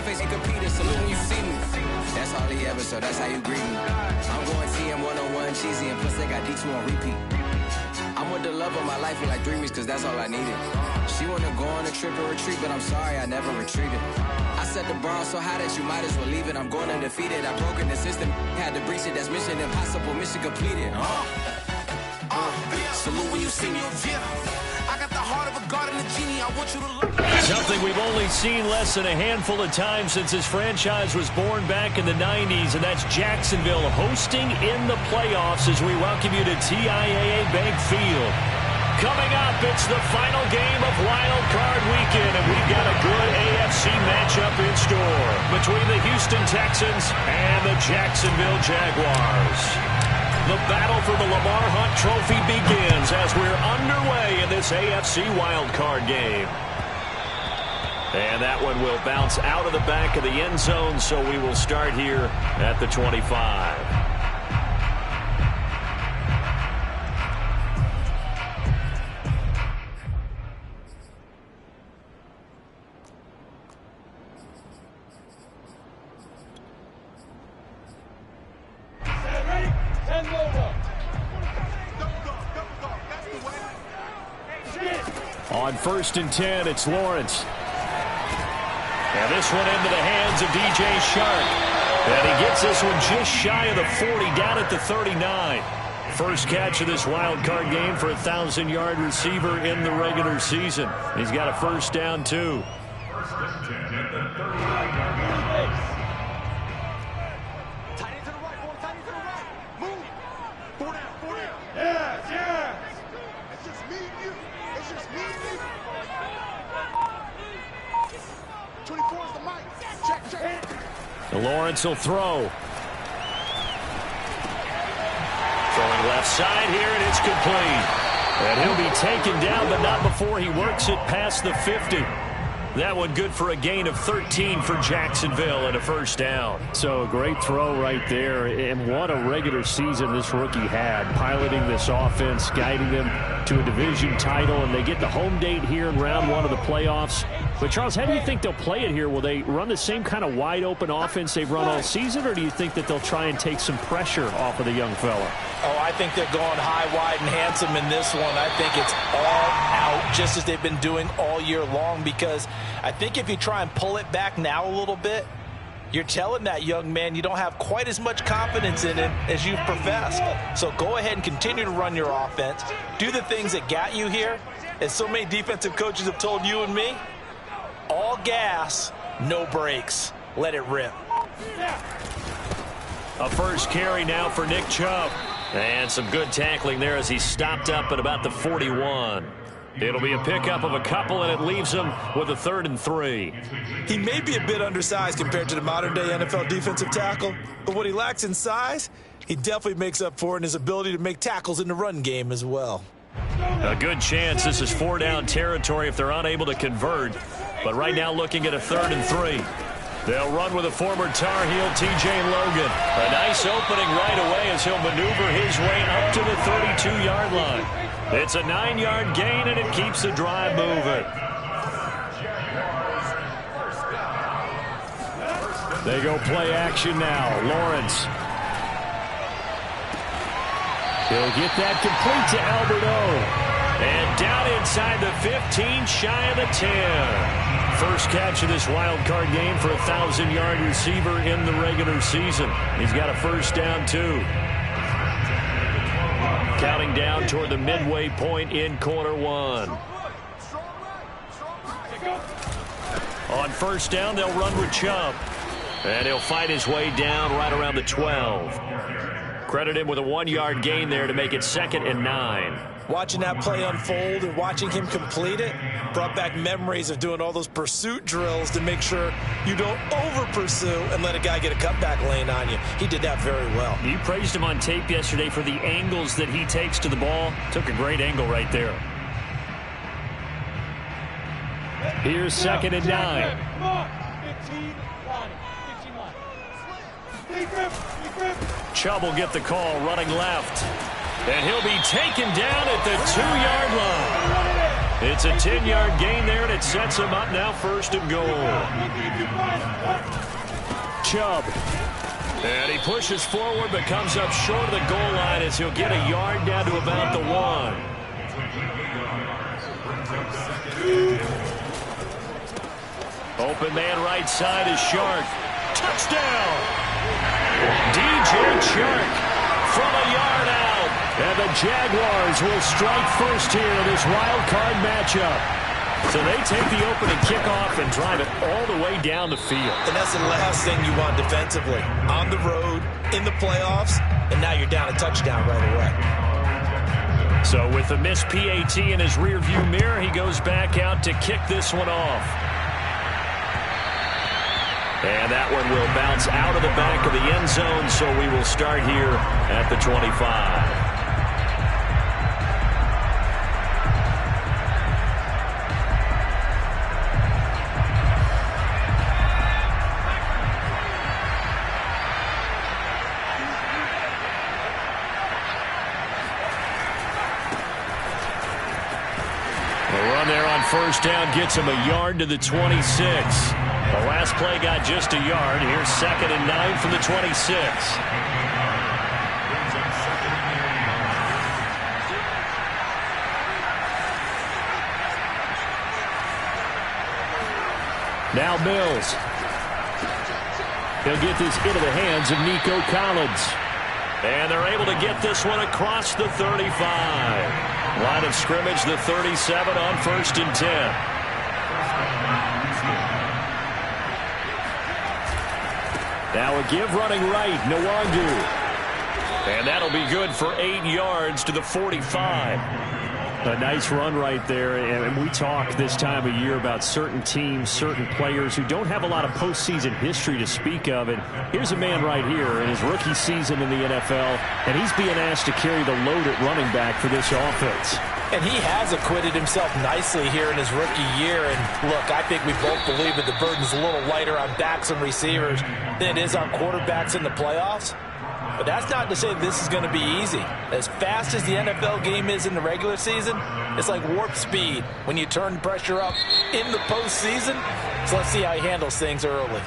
My face ain't competing, salute when you see me. That's all he ever, so that's how you greet me. I'm going TM 101 cheesy, and plus they got D2 on repeat. I'm with the love of my life for like 3 weeks, cause that's all I needed. She wanna go on a trip and retreat, but I'm sorry, I never retreated. I set the bar so high that you might as well leave it. I'm going undefeated, I've broken the system, had to breach it, that's mission impossible, mission completed. Salute when you see me, I got the heart of a god and a genie, I want you to look. Something we've only seen less than a handful of times since this franchise was born back in the 90s, and that's Jacksonville hosting in the playoffs as we welcome you to TIAA Bank Field. Coming up, it's the final game of Wild Card Weekend, and we've got a good AFC matchup in store between the Houston Texans and the Jacksonville Jaguars. The battle for the Lamar Hunt Trophy begins as we're underway in this AFC Wild Card game. And that one will bounce out of the back of the end zone, so we will start here at the 25. On 1st and 10, it's Lawrence. And this one into the hands of DJ Shark. And he gets this one just shy of the 40, down at the 39. First catch of this wild card game for a 1,000-yard receiver in the regular season. He's got a first down, too. Lawrence will throw. Throwing left side here, and it's complete. And he'll be taken down, but not before he works it past the 50. That one good for a gain of 13 for Jacksonville and a first down. So a great throw right there, and what a regular season this rookie had, piloting this offense, guiding them to a division title, and they get the home date here in round 1 of the playoffs. But, Charles, how do you think they'll play it here? Will they run the same kind of wide-open offense they've run all season, or do you think that they'll try and take some pressure off of the young fella? Oh, I think they're going high, wide, and handsome in this one. I think it's all out, just as they've been doing all year long, because I think if you try and pull it back now a little bit, you're telling that young man you don't have quite as much confidence in him as you've professed. So go ahead and continue to run your offense. Do the things that got you here. As so many defensive coaches have told you and me, all gas, no brakes. Let it rip. A first carry now for Nick Chubb. And some good tackling there as he stopped up at about the 41. It'll be a pickup of a couple, and it leaves him with a 3rd and 3. He may be a bit undersized compared to the modern-day NFL defensive tackle, but what he lacks in size, he definitely makes up for in his ability to make tackles in the run game as well. A good chance this is 4-down territory if they're unable to convert. But right now looking at a 3rd and 3. They'll run with a former Tar Heel, T.J. Logan. A nice opening right away as he'll maneuver his way up to the 32-yard line. It's a 9-yard gain, and it keeps the drive moving. They go play action now. Lawrence. He'll get that complete to Alberto. And down inside the 15, shy of the 10. First catch of this wild card game for a 1,000-yard receiver in the regular season. He's got a first down, too. Counting down toward the midway point in quarter 1. On first down, they'll run with Chubb. And he'll fight his way down right around the 12. Credit him with a 1-yard gain there to make it 2nd and 9. Watching that play unfold and watching him complete it brought back memories of doing all those pursuit drills to make sure you don't over-pursue and let a guy get a cutback lane on you. He did that very well. You praised him on tape yesterday for the angles that he takes to the ball. Took a great angle right there. Here's 2nd and 9. Chubb will get the call, running left. And he'll be taken down at the 2-yard line. It's a 10-yard gain there, and it sets him up now 1st and goal. Chubb. And he pushes forward but comes up short of the goal line as he'll get a yard down to about the 1. Open man right side is Shark. Touchdown! DJ Shark from a yard out. And the Jaguars will strike first here in this wild card matchup. So they take the opening kickoff and drive it all the way down the field. And that's the last thing you want defensively. On the road, in the playoffs, and now you're down a touchdown right away. So with the missed PAT in his rearview mirror, he goes back out to kick this one off. And that one will bounce out of the back of the end zone, so we will start here at the 25. First down gets him a yard to the 26. The last play got just a yard. Here's 2nd and 9 from the 26. Now Mills. He'll get this into the hands of Nico Collins. And they're able to get this one across the 35. Line of scrimmage, the 37 on 1st and 10. Now a give running right, Nwangu. And that'll be good for 8 yards to the 45. A nice run right there, and we talk this time of year about certain teams, certain players who don't have a lot of postseason history to speak of. And here's a man right here in his rookie season in the NFL, and he's being asked to carry the load at running back for this offense. And he has acquitted himself nicely here in his rookie year. And look, I think we both believe that the burden's a little lighter on backs and receivers than it is on quarterbacks in the playoffs. But that's not to say this is going to be easy. As fast as the NFL game is in the regular season, it's like warp speed when you turn pressure up in the postseason. So let's see how he handles things early.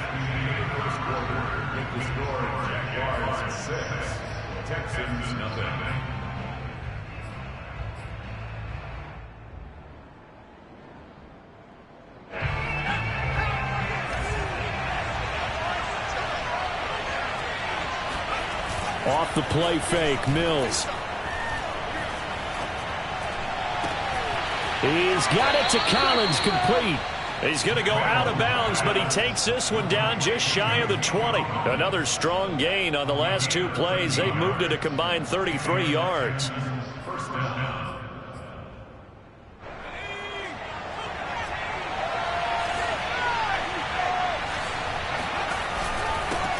Off the play fake, Mills. He's got it to Collins, complete. He's going to go out of bounds, but he takes this one down just shy of the 20. Another strong gain on the last 2 plays. They've moved it a combined 33 yards.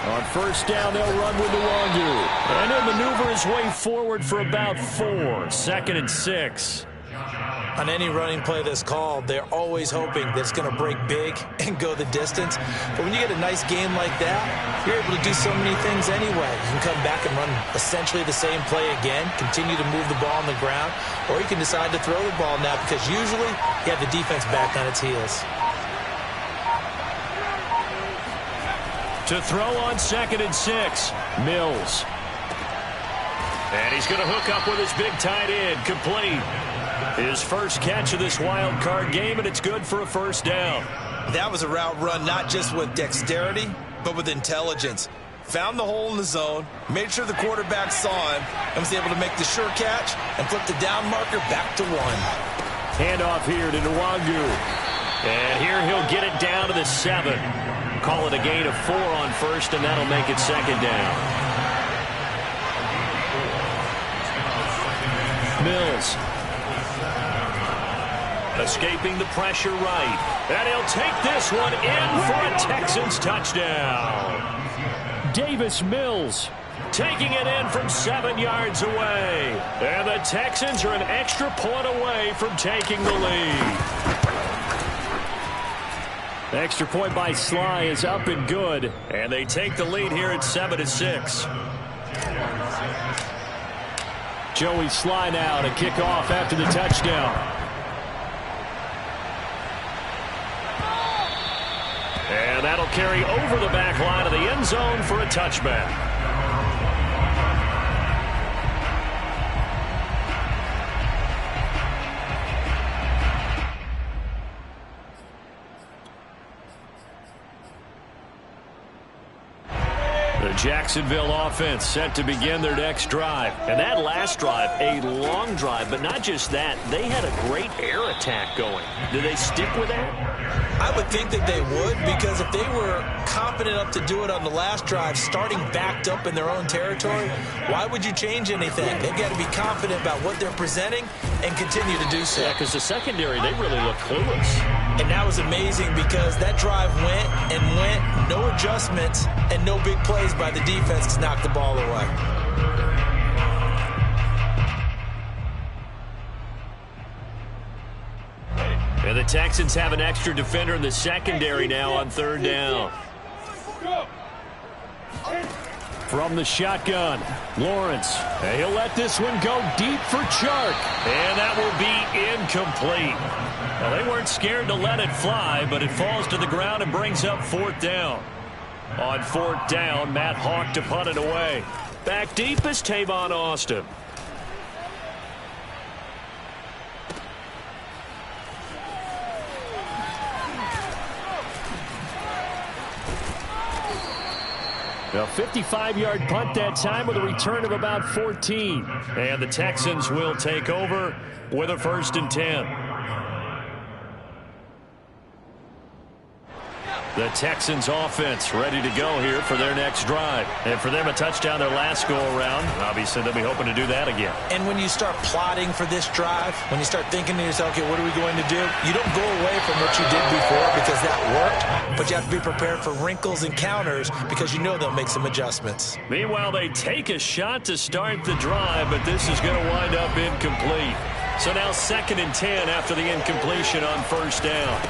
On first down, they'll run with Nwangu. And he'll maneuver his way forward for about 4. 2nd and 6. On any running play that's called, they're always hoping that it's going to break big and go the distance. But when you get a nice game like that, you're able to do so many things anyway. You can come back and run essentially the same play again, continue to move the ball on the ground, or you can decide to throw the ball now because usually you have the defense back on its heels. To throw on 2nd and 6, Mills. And he's going to hook up with his big tight end, complete. His first catch of this wild card game, and it's good for a first down. That was a route run not just with dexterity, but with intelligence. Found the hole in the zone, made sure the quarterback saw him, and was able to make the sure catch and flip the down marker back to 1. Handoff here to Nwangu. And here he'll get it down to the 7. Call it a gain of 4 on first, and that'll make it 2nd down. Mills. Escaping the pressure right. And he'll take this one in for a Texans touchdown. Davis Mills taking it in from 7 yards away. And the Texans are an extra point away from taking the lead. The extra point by Sly is up and good. And they take the lead here at 7-6. Joey Sly now to kick off after the touchdown. That'll carry over the back line of the end zone for a touchback. The Jacksonville offense set to begin their next drive. And that last drive, a long drive, but not just that. They had a great air attack going. Do they stick with that? I would think that they would, because if they were confident enough to do it on the last drive, starting backed up in their own territory, why would you change anything? They've got to be confident about what they're presenting and continue to do so. Yeah, because the secondary, they really look clueless. And that was amazing because that drive went and went, no adjustments and no big plays by the defense to knock the ball away. And the Texans have an extra defender in the secondary now on third down. From the shotgun, Lawrence. He'll let this one go deep for Chark. And that will be incomplete. Well, they weren't scared to let it fly, but it falls to the ground and brings up fourth down. On fourth down, Matt Hawk to punt it away. Back deep is Tavon Austin. A 55-yard punt that time with a return of about 14. And the Texans will take over with a 1st and 10. The Texans offense ready to go here for their next drive. And for them, a touchdown their last go-around. Obviously, they'll be hoping to do that again. And when you start plotting for this drive, when you start thinking to yourself, okay, what are we going to do? You don't go away from what you did before because that worked, but you have to be prepared for wrinkles and counters because you know they'll make some adjustments. Meanwhile, they take a shot to start the drive, but this is going to wind up incomplete. So now 2nd and 10 after the incompletion on 1st down.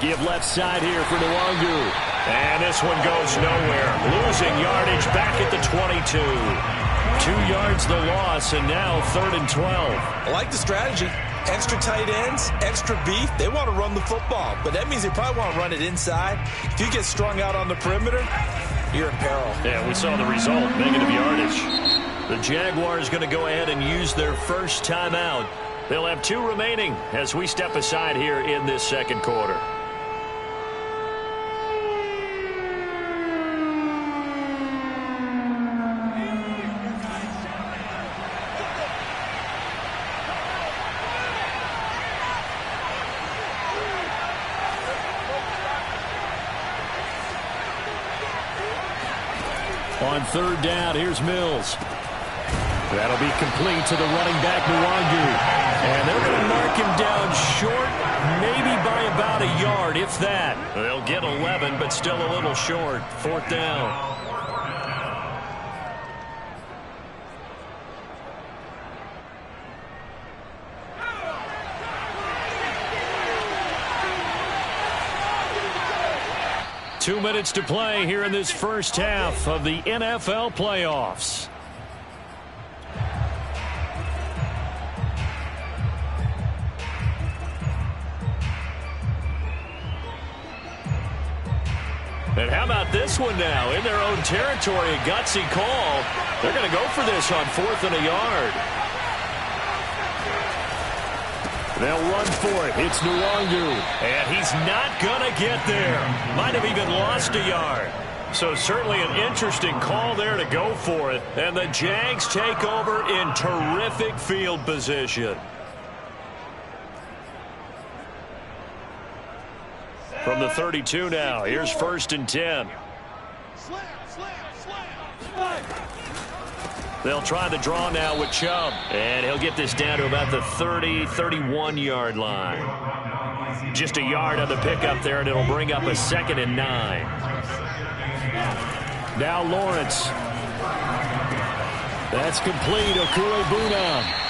Give left side here for Nwangu. And this one goes nowhere. Losing yardage back at the 22. 2 yards the loss, and now 3rd and 12. I like the strategy. Extra tight ends, extra beef. They want to run the football, but that means they probably want to run it inside. If you get strung out on the perimeter, you're in peril. Yeah, we saw the result. Negative yardage. The Jaguars going to go ahead and use their first timeout. They'll have 2 remaining as we step aside here in this 2nd quarter. On 3rd down, here's Mills. That'll be complete to the running back, Nwangu. And they're going to mark him down short, maybe by about a yard, if that. They'll get 11, but still a little short. 4th down. Two minutes to play here in this first half of the NFL playoffs. And how about this one now? In their own territory, a gutsy call. They're going to go for this on 4th and a yard. They'll run for it. It's Nwangu. And he's not going to get there. Might have even lost a yard. So certainly an interesting call there to go for it. And the Jags take over in terrific field position. From the 32 now, here's 1st and 10. They'll try the draw now with Chubb. And he'll get this down to about the 30, 31-yard line. Just a yard on the pickup there, and it'll bring up a 2nd and 9. Now Lawrence. That's complete. Okure-Buna.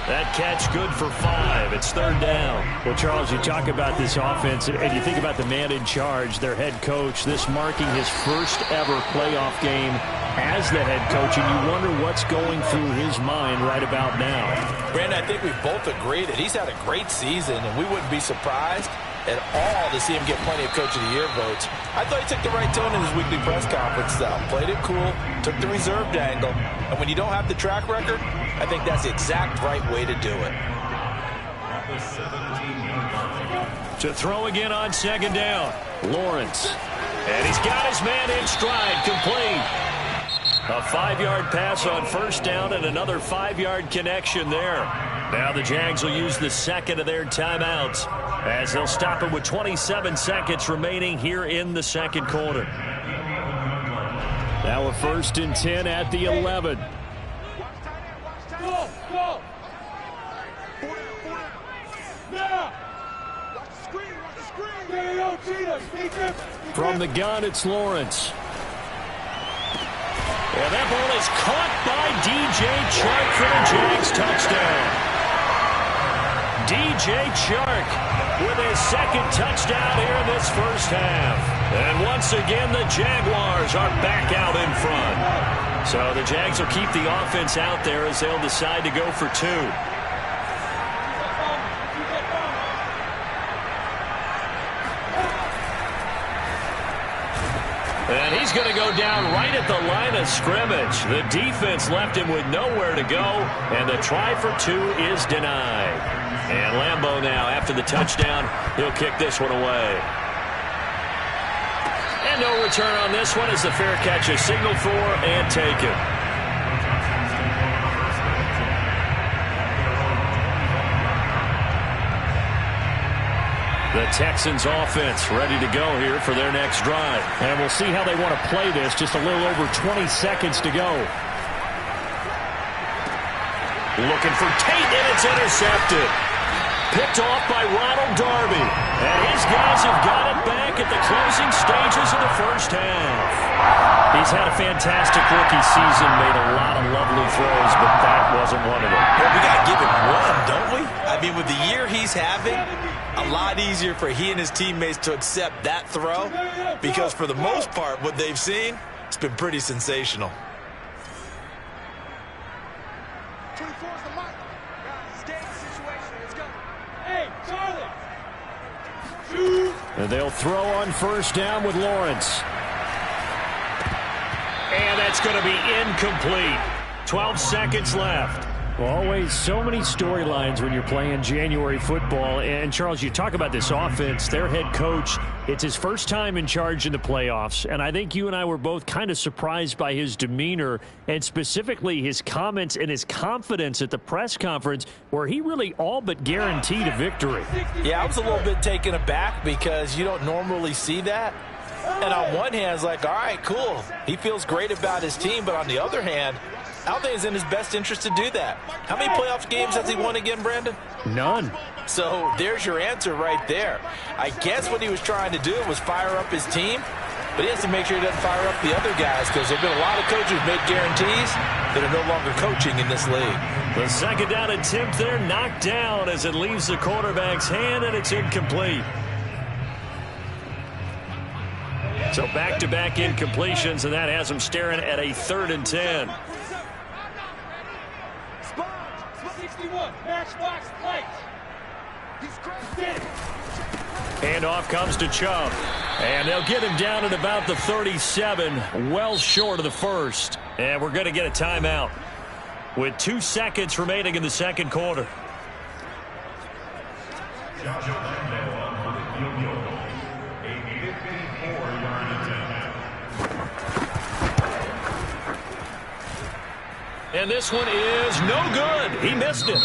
That catch good for 5. It's 3rd down. Well, Charles, you talk about this offense, and you think about the man in charge, their head coach, this marking his first ever playoff game as the head coach, and you wonder what's going through his mind right about now. Brandon, I think we both agree that he's had a great season, and we wouldn't be surprised at all to see him get plenty of Coach of the Year votes. I thought he took the right tone in his weekly press conference, though. Played it cool, took the reserved angle, and when you don't have the track record, I think that's the exact right way to do it. To throw again on second down, Lawrence. And he's got his man in stride, complete. A 5-yard pass on first down and another 5-yard connection there. Now the Jags will use the second of their timeouts as they'll stop it with 27 seconds remaining here in the second quarter. Now a 1st and 10 at the 11. Go, go. Now. From the gun, it's Lawrence. And that ball is caught by DJ Chark for the Jags touchdown. DJ Chark with his second touchdown here in this first half. And once again, the Jaguars are back out in front. So the Jags will keep the offense out there as they'll decide to go for 2. And he's going to go down right at the line of scrimmage. The defense left him with nowhere to go, and the try for 2 is denied. And Lambeau now, after the touchdown, he'll kick this one away. And no return on this one as the fair catch is signaled for and taken. The Texans offense ready to go here for their next drive. And we'll see how they want to play this. Just a little over 20 seconds to go. Looking for Tate, and it's intercepted. Picked off by Ronald Darby. And his guys have got it back at the closing stages of the first half. He's had a fantastic rookie season, made a lot of lovely throws, but that wasn't one of them. Well, we got to give him one, don't we? I mean, with the year he's having, a lot easier for he and his teammates to accept that throw because for the most part, what they've seen, it's been pretty sensational. 24 is the mark. Guys, stay in the situation. Let's go. Hey, Charlie. Shoot. And they'll throw on first down with Lawrence. And that's going to be incomplete. 12 seconds left. Always so many storylines when you're playing January football. And, Charles, you talk about this offense, their head coach, it's his first time in charge in the playoffs. And I think you and I were both kind of surprised by his demeanor and specifically his comments and his confidence at the press conference where he really all but guaranteed a victory. Yeah, I was a little bit taken aback because you don't normally see that. And on one hand, it's like, all right, cool. He feels great about his team. But on the other hand, I don't think it's in his best interest to do that. How many playoff games has he won again, Brandon? None. So there's your answer right there. I guess what he was trying to do was fire up his team, but he has to make sure he doesn't fire up the other guys because there have been a lot of coaches who made guarantees that are no longer coaching in this league. The second down attempt there knocked down as it leaves the quarterback's hand, and it's incomplete. So back-to-back incompletions, and that has him staring at a 3rd and 10. Handoff comes to Chubb. And they'll get him down at about the 37, well short of the first. And we're going to get a timeout with 2 seconds remaining in the second quarter. And this one is no good. He missed it.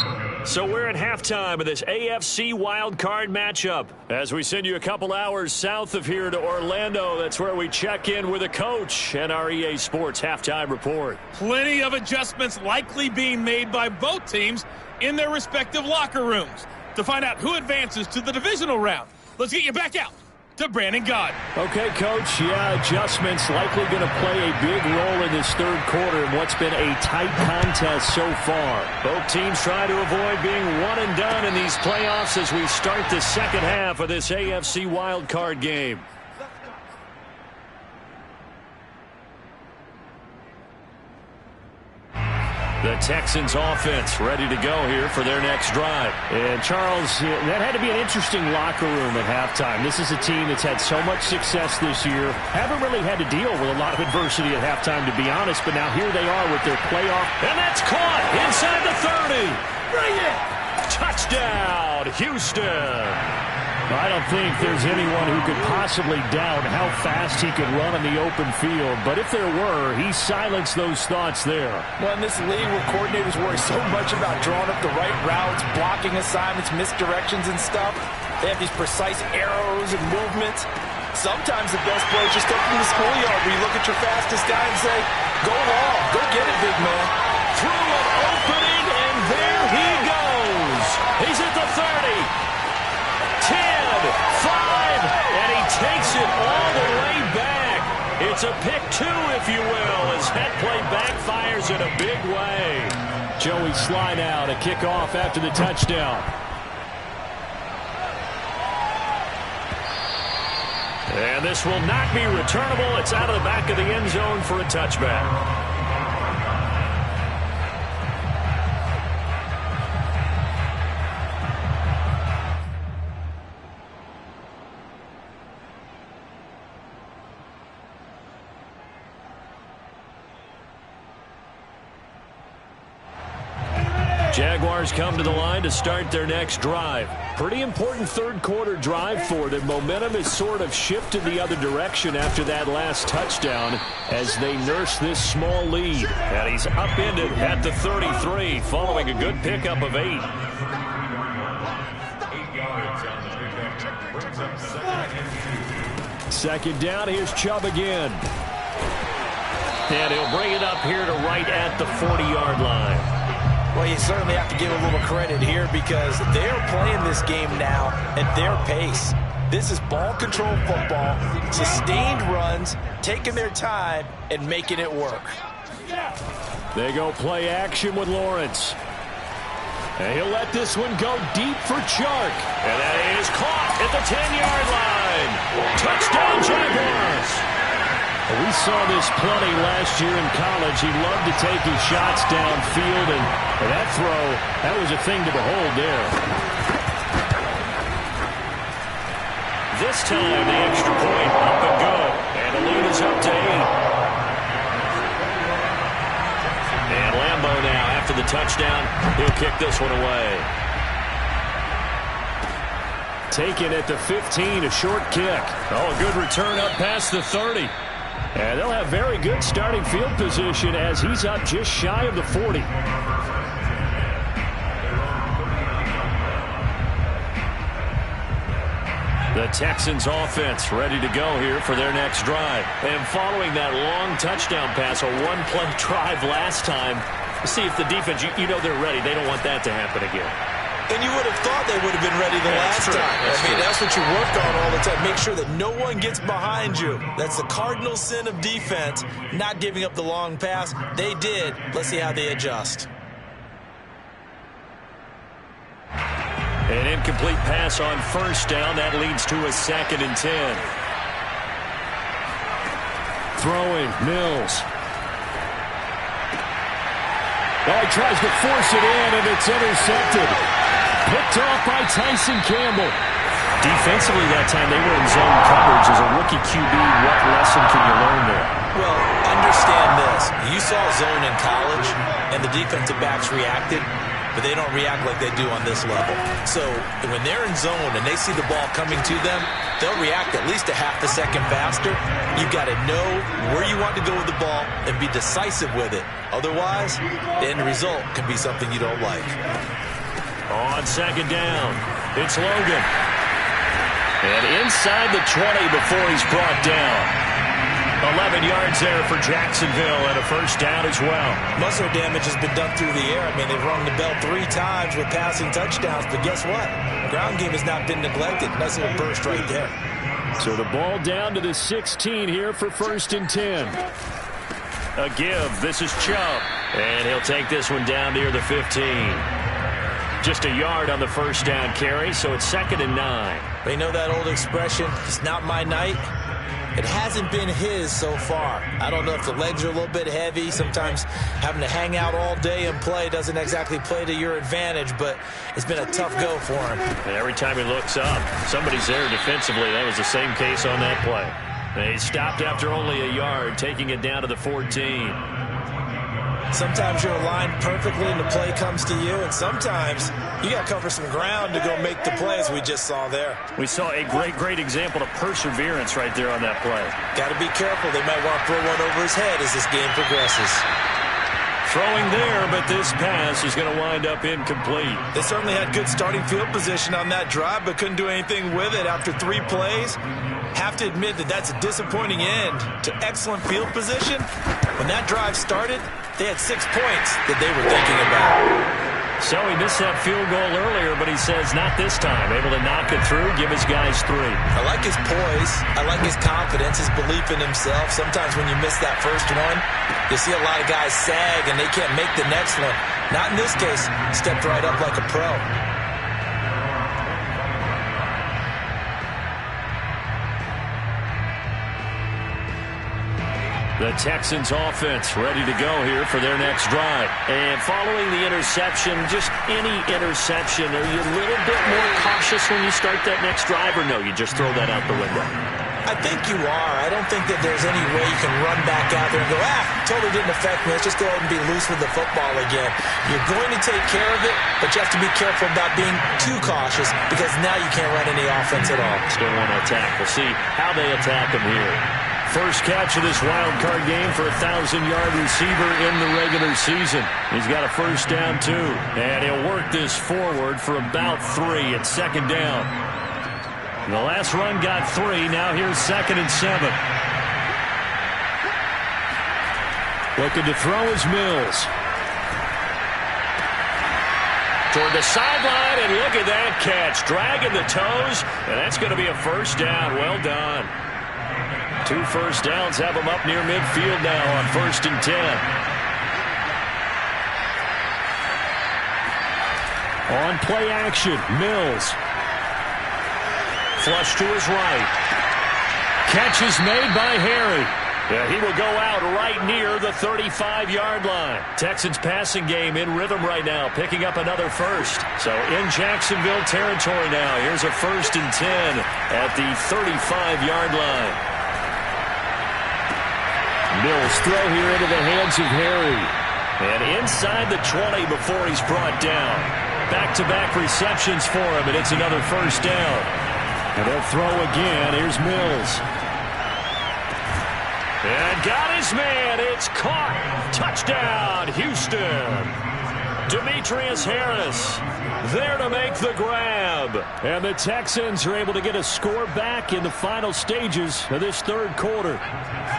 So we're at halftime of this AFC wildcard matchup. As we send you a couple hours south of here to Orlando, that's where we check in with a coach and our EA Sports halftime report. Plenty of adjustments likely being made by both teams in their respective locker rooms. To find out who advances to the divisional round, let's get you back out to Brandon Gaudin. Okay, Coach. Yeah, adjustments likely going to play a big role in this third quarter in what's been a tight contest so far. Both teams try to avoid being one and done in these playoffs as we start the second half of this AFC wildcard game. The Texans offense ready to go here for their next drive. And Charles, that had to be an interesting locker room at halftime. This is a team that's had so much success this year. Haven't really had to deal with a lot of adversity at halftime, to be honest. But now here they are with their playoff. And that's caught inside the 30. Bring it! Touchdown, Houston. I don't think there's anyone who could possibly doubt how fast he could run on the open field. But if there were, he silenced those thoughts there. Well, in this league where coordinators worry so much about drawing up the right routes, blocking assignments, misdirections and stuff, they have these precise arrows and movements. Sometimes the best play is just up in the schoolyard where you look at your fastest guy and say, go long, go get it, big man. Through an opening, and there he goes. He's at the 30. 10, 5, and he takes it all the way back. It's a pick 2, if you will, as that play backfires in a big way. Joey slide out, a kickoff after the touchdown. And this will not be returnable. It's out of the back of the end zone for a touchback. Jaguars come to the line to start their next drive. Pretty important third-quarter drive for them. Momentum has sort of shifted the other direction after that last touchdown as they nurse this small lead. And he's upended at the 33 following a good pickup of 8. 8 yards on the pickup. Brings up second and 2. Second down, here's Chubb again. And he'll bring it up here to right at the 40-yard line. Well, you certainly have to give a little credit here because they're playing this game now at their pace. This is ball control football, sustained runs, taking their time, and making it work. They go play action with Lawrence. And he'll let this one go deep for Chark. And that is caught at the 10-yard line. Touchdown, Jaguars. We saw this plenty last year in college. He loved to take his shots downfield, and that throw, that was a thing to behold there. This time, the extra point up and good. And the lead is up to 8. And Lambeau now, after the touchdown, he'll kick this one away. Taken at the 15, a short kick. Oh, a good return up past the 30. And they'll have very good starting field position as he's up just shy of the 40. The Texans offense ready to go here for their next drive. And following that long touchdown pass, a one-play drive last time, see if the defense, you know they're ready. They don't want that to happen again. And you would have thought they would have been ready the last time. That's what you work on all the time. Make sure that no one gets behind you. That's the cardinal sin of defense, not giving up the long pass. They did. Let's see how they adjust. An incomplete pass on first down. That leads to a 2nd and 10. Throwing, Mills. Oh, he tries to force it in, and it's intercepted. Picked off by Tyson Campbell. Defensively that time, they were in zone coverage. As a rookie QB, what lesson can you learn there? Well, understand this. You saw zone in college, and the defensive backs reacted, but they don't react like they do on this level. So when they're in zone and they see the ball coming to them, they'll react at least a half a second faster. You've got to know where you want to go with the ball and be decisive with it. Otherwise, the end result can be something you don't like. On second down, it's Logan. And inside the 20 before he's brought down. 11 yards there for Jacksonville and a first down as well. Muscle damage has been done through the air. I mean, they've rung the bell 3 times with passing touchdowns, but guess what? Ground game has not been neglected. Nice little burst right there. So the ball down to the 16 here for 1st and 10. A give. This is Chubb. And he'll take this one down near the 15. Just a yard on the first down carry, so it's 2nd and 9. They know that old expression, it's not my night. It hasn't been his so far. I don't know if the legs are a little bit heavy. Sometimes having to hang out all day and play doesn't exactly play to your advantage, but it's been a tough go for him. And every time he looks up, somebody's there defensively. That was the same case on that play. And he stopped after only a yard, taking it down to the 14. Sometimes you're aligned perfectly and the play comes to you, and sometimes you got to cover some ground to go make the play, as we just saw there. We saw a great example of perseverance right there on that play. Got to be careful. They might want to throw one over his head as this game progresses. Throwing there, but this pass is going to wind up incomplete. They certainly had good starting field position on that drive, but couldn't do anything with it after 3 plays. Have to admit that that's a disappointing end to excellent field position. When that drive started, they had 6 points that they were thinking about. So he missed that field goal earlier, but he says not this time. Able to knock it through, give his guys 3. I like his poise. I like his confidence, his belief in himself. Sometimes when you miss that first one, you see a lot of guys sag and they can't make the next one. Not in this case. Stepped right up like a pro. The Texans offense ready to go here for their next drive. And following the interception, just any interception, are you a little bit more cautious when you start that next drive, or no, you just throw that out the window? I think you are. I don't think that there's any way you can run back out there and go, totally didn't affect me. Let's just go ahead and be loose with the football again. You're going to take care of it, but you have to be careful about being too cautious because now you can't run any offense at all. Still want to attack. We'll see how they attack him here. First catch of this wild card game for a 1,000-yard receiver in the regular season. He's got a first down, too. And he'll work this forward for about 3 at second down. The last run got 3. Now here's 2nd and 7. Looking to throw is Mills. Toward the sideline, and look at that catch. Dragging the toes, and that's going to be a first down. Well done. 2 first downs have him up near midfield now on 1st and 10. On play action, Mills. Flush to his right. Catch is made by Harry. Yeah, he will go out right near the 35-yard line. Texans passing game in rhythm right now, picking up another first. So in Jacksonville territory now. Here's a 1st and 10 at the 35-yard line. Mills throw here into the hands of Harry. And inside the 20 before he's brought down. Back-to-back receptions for him, and it's another first down. And they'll throw again. Here's Mills. And got his man. It's caught. Touchdown, Houston. Demetrius Harris there to make the grab. And the Texans are able to get a score back in the final stages of this 3rd quarter.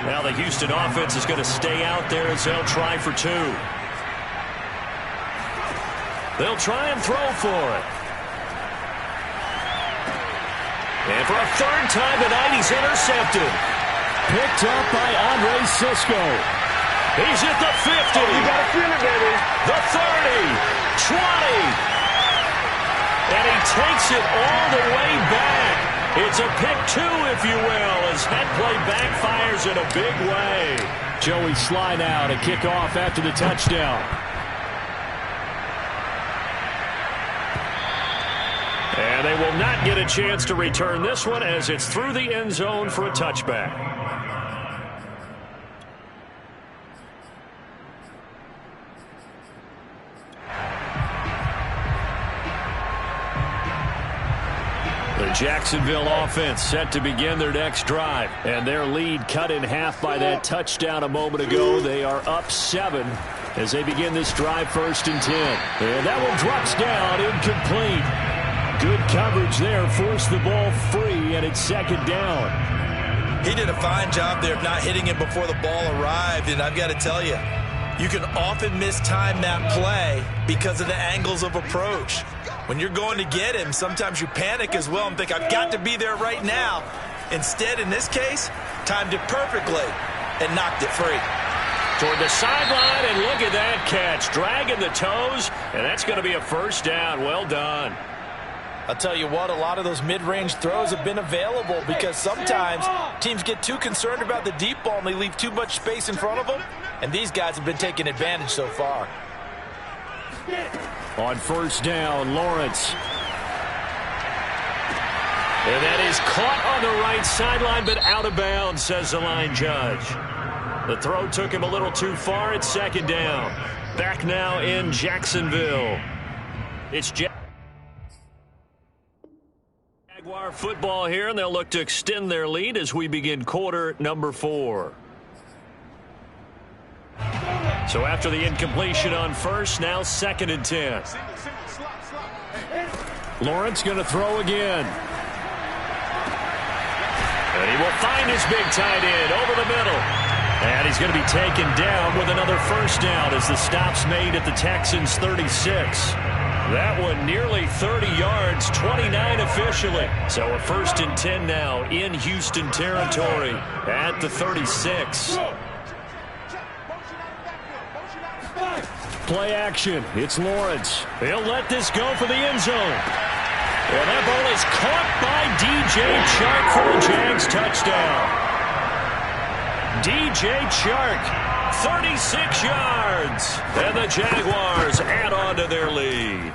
Now the Houston offense is going to stay out there as they'll try for 2. They'll try and throw for it. And for a 3rd time tonight, he's intercepted. Picked up by Andre Sisco. He's at the 50. Oh, you got to feel it, baby. The 30. 20. And he takes it all the way back. It's a pick 2, if you will, as that play backfires in a big way. Joey Sly now to kick off after the touchdown. And they will not get a chance to return this one as it's through the end zone for a touchback. The Jacksonville offense set to begin their next drive. And their lead cut in half by that touchdown a moment ago. They are up 7 as they begin this drive 1st and 10. And that one drops down, incomplete. Good coverage there, forced the ball free, and it's 2nd down. He did a fine job there of not hitting him before the ball arrived, and I've got to tell you, you can often mistime that play because of the angles of approach. When you're going to get him, sometimes you panic as well and think, I've got to be there right now. Instead, in this case, timed it perfectly and knocked it free. Toward the sideline, and look at that catch. Dragging the toes, and that's going to be a first down. Well done. I'll tell you what, a lot of those mid-range throws have been available because sometimes teams get too concerned about the deep ball and they leave too much space in front of them, and these guys have been taking advantage so far. On first down, Lawrence. And that is caught on the right sideline, but out of bounds, says the line judge. The throw took him a little too far. It's second down. Back now in Jacksonville. It's Jaguar football here, and they'll look to extend their lead as we begin quarter number 4. So after the incompletion on first, now 2nd and 10. Lawrence going to throw again. And he will find his big tight end over the middle. And he's going to be taken down with another first down as the stop's made at the Texans' 36. That one nearly 30 yards, 29 officially. So a 1st and 10 now in Houston territory at the 36. Play action. It's Lawrence. He'll let this go for the end zone. And that ball is caught by DJ Chark for the Jags touchdown. DJ Chark, 36 yards. And the Jaguars add on to their lead.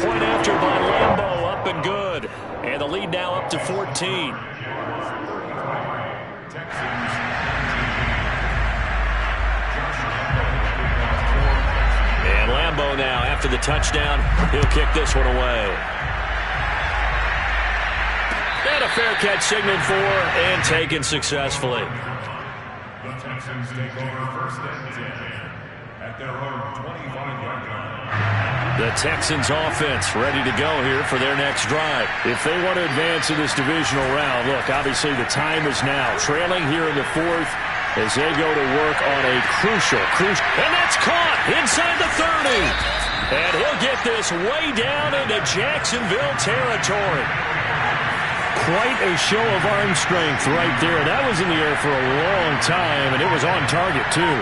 Point after by Lambo, up and good. And the lead now up to 14. And Lambo now, after the touchdown, he'll kick this one away. And a fair catch signaled for and taken successfully. The Texans take over 1st and 10 at their own 25-yard line. The Texans offense ready to go here for their next drive. If they want to advance in this divisional round, look, obviously the time is now. Trailing here in the 4th as they go to work on a crucial. And that's caught inside the 30. And he'll get this way down into Jacksonville territory. Quite a show of arm strength right there. That was in the air for a long time, and it was on target, too.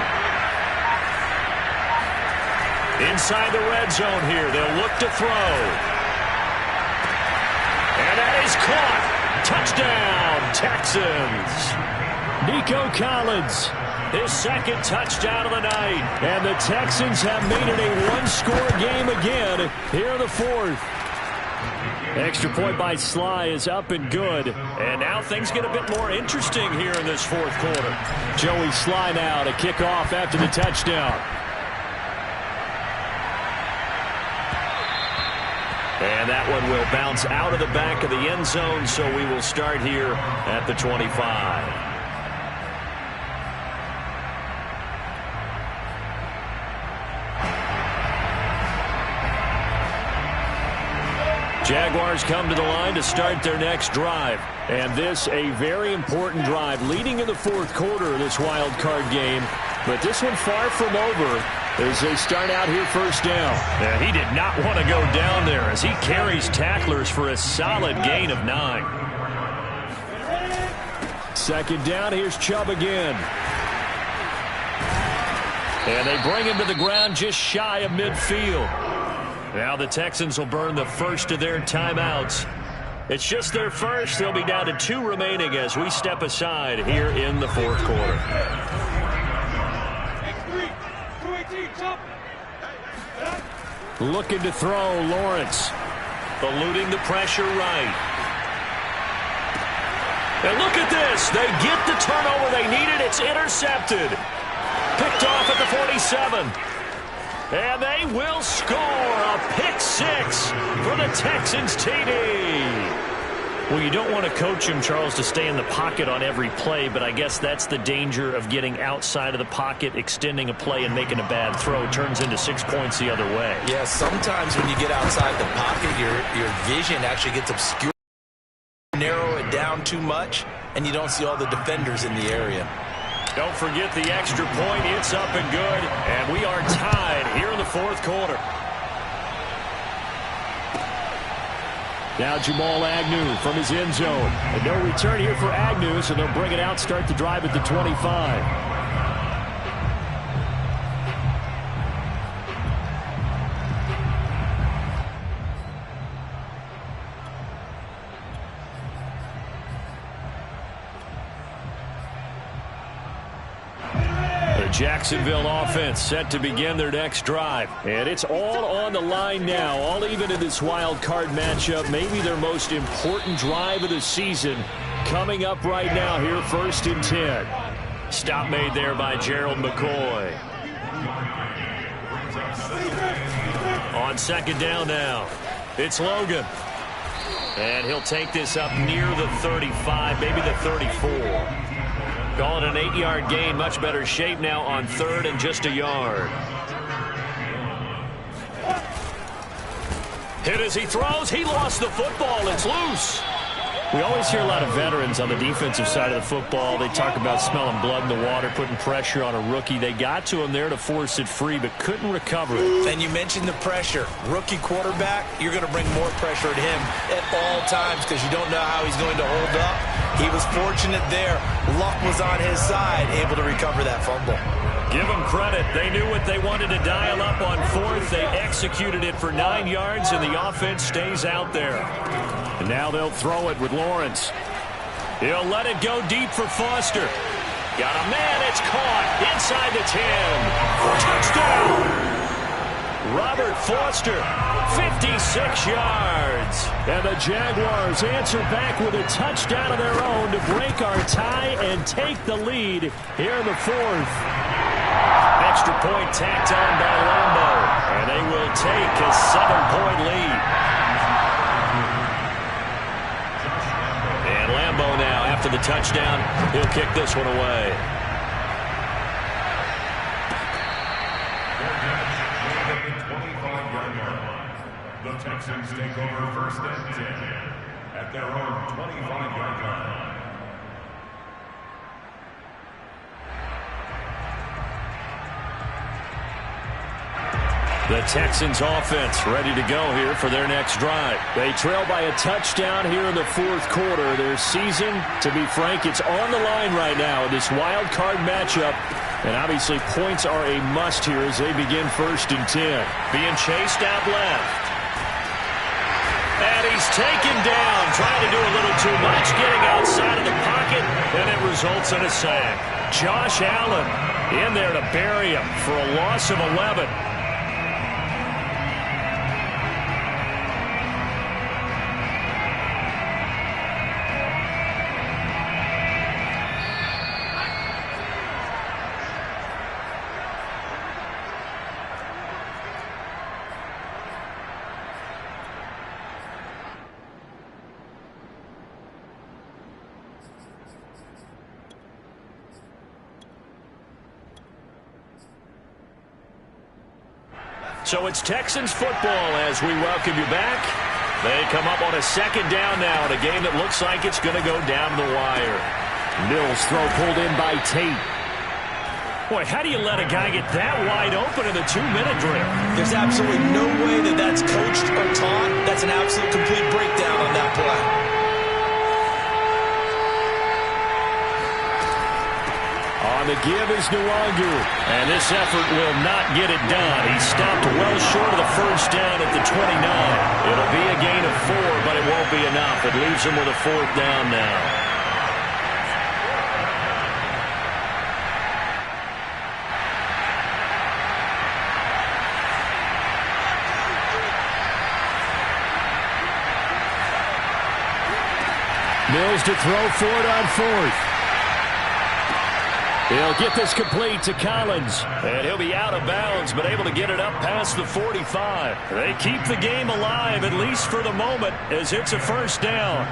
Inside the red zone here, they'll look to throw. And that is caught. Touchdown, Texans. Nico Collins, his 2nd touchdown of the night. And the Texans have made it a one-score game again here in the 4th. Extra point by Sly is up and good. And now things get a bit more interesting here in this 4th quarter. Joey Sly now to kick off after the touchdown. And that one will bounce out of the back of the end zone, so we will start here at the 25. Jaguars come to the line to start their next drive. And this a very important drive leading in the 4th quarter of this wild card game. But this one far from over as they start out here first down. Yeah, he did not want to go down there as he carries tacklers for a solid gain of 9. 2nd down, here's Chubb again. And they bring him to the ground just shy of midfield. Now the Texans will burn the first of their timeouts. It's just their first. They'll be down to 2 remaining as we step aside here in the 4th quarter. Looking to throw, Lawrence. Eluding the pressure right. And look at this. They get the turnover they needed. It's intercepted. Picked off at the 47. And they will score a pick 6 for the Texans TD. Well, you don't want to coach him, Charles, to stay in the pocket on every play, but I guess that's the danger of getting outside of the pocket, extending a play, and making a bad throw. It turns into 6 points the other way. Yeah, sometimes when you get outside the pocket, your vision actually gets obscured. Narrow it down too much, and you don't see all the defenders in the area. Don't forget the extra point. It's up and good. And we are tied here in the 4th quarter. Now Jamal Agnew from his end zone. And no return here for Agnew, so they'll bring it out, start the drive at the 25. Jacksonville offense set to begin their next drive. And it's all on the line now, all even in this wild card matchup. Maybe their most important drive of the season coming up right now here, 1st and 10. Stop made there by Gerald McCoy. On 2nd down now, it's Logan. And he'll take this up near the 35, maybe the 34. Call it an 8-yard gain, much better shape now on 3rd and just a yard. Hit as he throws. He lost the football. It's loose. We always hear a lot of veterans on the defensive side of the football. They talk about smelling blood in the water, putting pressure on a rookie. They got to him there to force it free, but couldn't recover it. And you mentioned the pressure. Rookie quarterback, you're going to bring more pressure at him at all times because you don't know how he's going to hold up. He was fortunate there. Luck was on his side, able to recover that fumble. Give them credit. They knew what they wanted to dial up on 4th. They executed it for 9 yards, and the offense stays out there. And now they'll throw it with Lawrence. He'll let it go deep for Foster. Got a man. It's caught inside the 10. Touchdown! Robert Foster, 56 yards. And the Jaguars answer back with a touchdown of their own to break our tie and take the lead here in the 4th. Extra point tacked on by Lambo. And they will take a 7-point lead. And Lambo now, after the touchdown, he'll kick this one away. The Texans take over 1st and 10 at their own 25-yard line. The Texans offense ready to go here for their next drive. They trail by a touchdown here in the 4th quarter. Their season, to be frank, it's on the line right now in this wild card matchup. And obviously points are a must here as they begin 1st and 10. Being chased out left. And he's taken down, trying to do a little too much, getting outside of the pocket, and it results in a sack. Josh Allen in there to bury him for a loss of 11. So it's Texans football as we welcome you back. They come up on a 2nd down now in a game that looks like it's going to go down the wire. Mills throw pulled in by Tate. Boy, how do you let a guy get that wide open in the 2-minute drill? There's absolutely no way that that's coached or taught. That's an absolute complete breakdown on that play. On the give is Nwangu, and this effort will not get it done. He stopped well short of the 1st down at the 29. It'll be a gain of 4, but it won't be enough. It leaves him with a 4th down now. Mills to throw for it on 4th. He'll get this complete to Collins, and he'll be out of bounds, but able to get it up past the 45. They keep the game alive, at least for the moment, as it's a 1st down.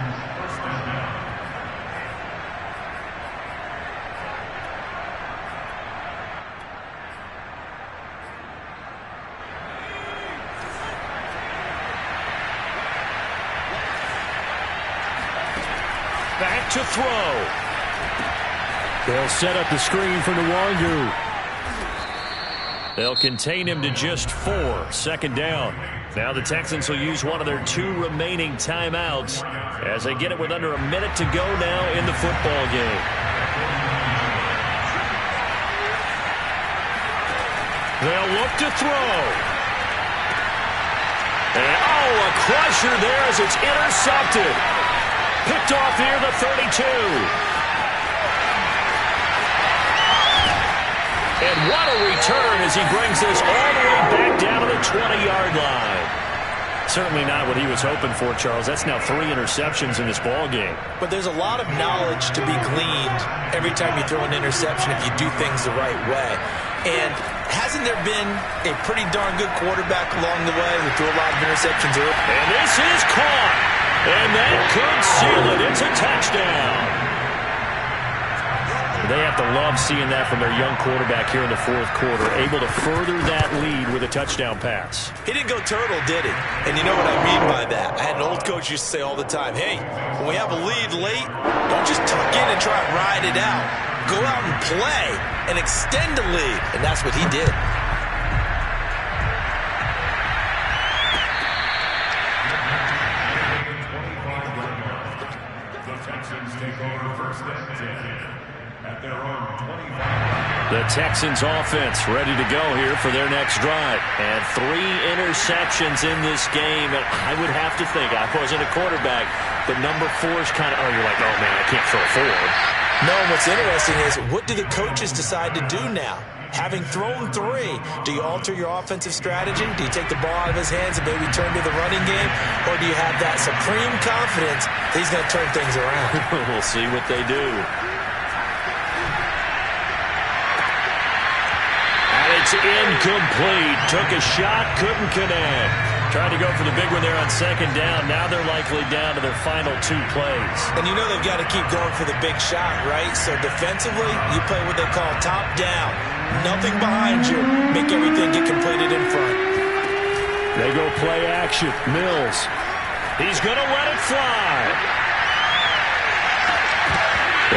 Back to throw. They'll set up the screen for Nwangu. They'll contain him to just 4. 2nd down. Now the Texans will use one of their 2 remaining timeouts as they get it with under a minute to go now in the football game. They'll look to throw. And, a crusher there as it's intercepted. Picked off near the 32. And what a return as he brings this all the way back down to the 20-yard line. Certainly not what he was hoping for, Charles. That's now 3 interceptions in this ball game. But there's a lot of knowledge to be gleaned every time you throw an interception if you do things the right way. And hasn't there been a pretty darn good quarterback along the way who threw a lot of interceptions early? And this is caught. And that could seal it. It's a touchdown. They have to love seeing that from their young quarterback here in the fourth quarter, able to further that lead with a touchdown pass. He didn't go turtle, did he? And you know what I mean by that. I had an old coach used to say all the time, hey, when we have a lead late, don't just tuck in and try and ride it out. Go out and play and extend the lead. And that's what he did. The Texans take over first and 10 at their own 25. The Texans offense ready to go here for their next drive. And 3 interceptions in this game. And I would have to think, I wasn't a quarterback, but number 4 is kind of, you're like, oh, man, I can't throw 4. No, and what's interesting is, what do the coaches decide to do now? Having thrown 3, do you alter your offensive strategy? Do you take the ball out of his hands and maybe turn to the running game? Or do you have that supreme confidence that he's going to turn things around? We'll see what they do. And it's incomplete. Took a shot, couldn't connect. Tried to go for the big one there on second down. Now they're likely down to their final 2 plays. And you know they've got to keep going for the big shot, right? So defensively, you play what they call top down. Nothing behind you. Make everything get completed in front. They go play action. Mills. He's going to let it fly.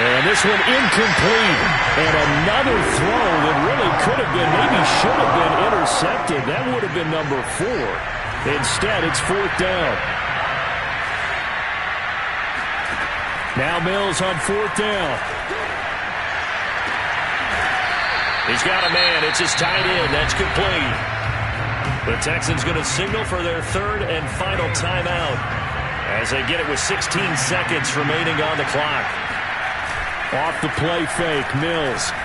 And this one incomplete. And another throw that really could have been, maybe should have been intercepted. That would have been number 4. Instead, it's 4th down. Now Mills on 4th down. He's got a man. It's his tight end. That's complete. The Texans going to signal for their 3rd and final timeout as they get it with 16 seconds remaining on the clock. Off the play fake, Mills.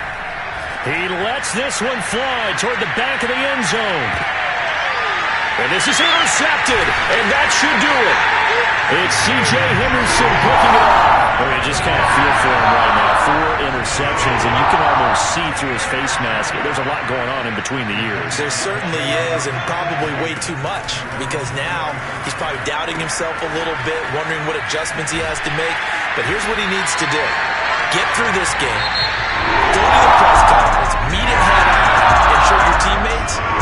He lets this one fly toward the back of the end zone. And this is intercepted, and that should do it. It's C.J. Henderson picking it up. Oh, you just kind of feel for him right now. 4 interceptions, and you can almost see through his face mask. There's a lot going on in between the ears. There certainly is, and probably way too much, because now he's probably doubting himself a little bit, wondering what adjustments he has to make. But here's what he needs to do. Get through this game. Go to the press conference. Meet it head on. And show your teammates